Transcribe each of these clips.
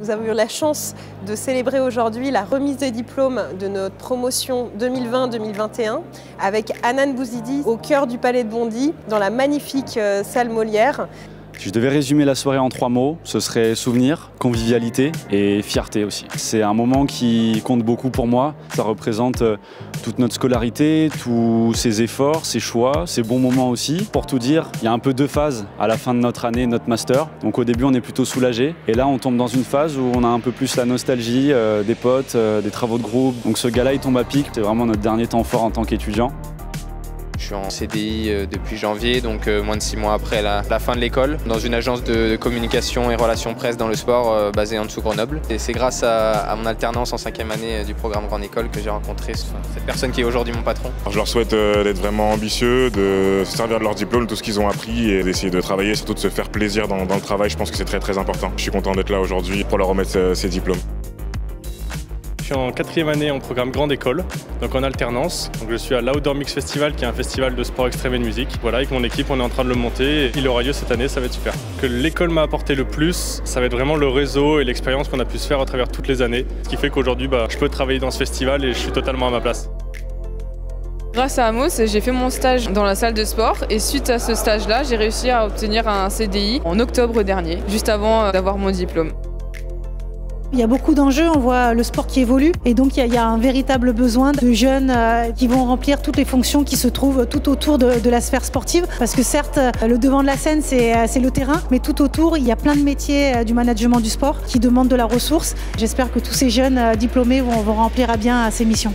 Nous avons eu la chance de célébrer aujourd'hui la remise des diplômes de notre promotion 2020-2021 avec Hanan Bouzidi au cœur du Palais de Bondy, dans la magnifique salle Molière. Si je devais résumer la soirée en 3 mots, ce serait souvenir, convivialité et fierté aussi. C'est un moment qui compte beaucoup pour moi. Ça représente toute notre scolarité, tous ses efforts, ses choix, ses bons moments aussi. Pour tout dire, il y a un peu 2 phases à la fin de notre année, notre master. Donc au début, on est plutôt soulagé. Et là, on tombe dans une phase où on a un peu plus la nostalgie des potes, des travaux de groupe. Donc ce gars-là, il tombe à pic. C'est vraiment notre dernier temps fort en tant qu'étudiant. Je suis en CDI depuis janvier, donc moins de 6 mois après la fin de l'école, dans une agence de communication et relations presse dans le sport basée en dessous Grenoble. Et c'est grâce à mon alternance en 5e année du programme Grande École que j'ai rencontré cette personne qui est aujourd'hui mon patron. Je leur souhaite d'être vraiment ambitieux, de se servir de leur diplôme, tout ce qu'ils ont appris et d'essayer de travailler, surtout de se faire plaisir dans le travail. Je pense que c'est très important. Je suis content d'être là aujourd'hui pour leur remettre ces diplômes. Je suis en 4e année en programme Grande École, donc en alternance. Donc je suis à l'Outdoor Mix Festival, qui est un festival de sport extrême et de musique. Voilà, avec mon équipe, on est en train de le monter. Il aura lieu cette année, ça va être super. Ce que l'école m'a apporté le plus, ça va être vraiment le réseau et l'expérience qu'on a pu se faire à travers toutes les années. Ce qui fait qu'aujourd'hui, je peux travailler dans ce festival et je suis totalement à ma place. Grâce à Amos, j'ai fait mon stage dans la salle de sport et suite à ce stage-là, j'ai réussi à obtenir un CDI en octobre dernier, juste avant d'avoir mon diplôme. Il y a beaucoup d'enjeux, on voit le sport qui évolue et donc il y a un véritable besoin de jeunes qui vont remplir toutes les fonctions qui se trouvent tout autour de la sphère sportive. Parce que certes, le devant de la scène, c'est le terrain, mais tout autour, il y a plein de métiers du management du sport qui demandent de la ressource. J'espère que tous ces jeunes diplômés vont remplir à bien ces missions.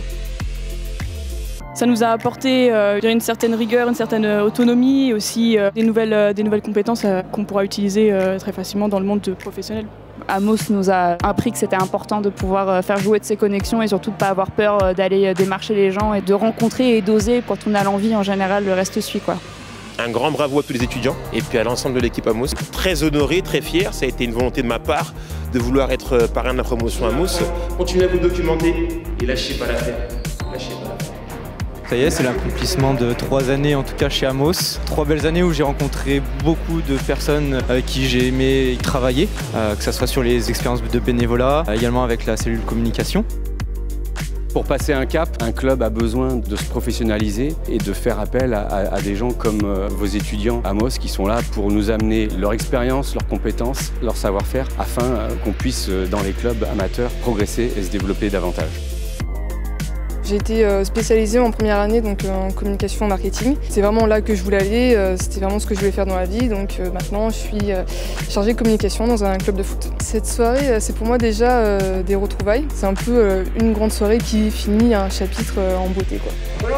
Ça nous a apporté une certaine rigueur, une certaine autonomie et aussi des nouvelles compétences qu'on pourra utiliser très facilement dans le monde professionnel. Amos nous a appris que c'était important de pouvoir faire jouer de ses connexions et surtout de ne pas avoir peur d'aller démarcher les gens et de rencontrer et d'oser. Quand on a l'envie, en général, le reste suit, quoi. Un grand bravo à tous les étudiants et puis à l'ensemble de l'équipe Amos. Très honoré, très fier, ça a été une volonté de ma part de vouloir être parrain de la promotion Amos. Continuez à vous documenter et lâchez pas l'affaire. Lâchez pas l'affaire. Ça y est, c'est l'accomplissement de 3 années en tout cas chez Amos. 3 belles années où j'ai rencontré beaucoup de personnes avec qui j'ai aimé travailler, que ce soit sur les expériences de bénévolat, également avec la cellule communication. Pour passer un cap, un club a besoin de se professionnaliser et de faire appel à des gens comme vos étudiants Amos qui sont là pour nous amener leur expérience, leurs compétences, leur savoir-faire afin qu'on puisse, dans les clubs amateurs, progresser et se développer davantage. J'ai été spécialisée en première année donc en communication et marketing. C'est vraiment là que je voulais aller, c'était vraiment ce que je voulais faire dans la vie. Donc maintenant je suis chargée de communication dans un club de foot. Cette soirée, c'est pour moi déjà des retrouvailles. C'est un peu une grande soirée qui finit un chapitre en beauté, quoi.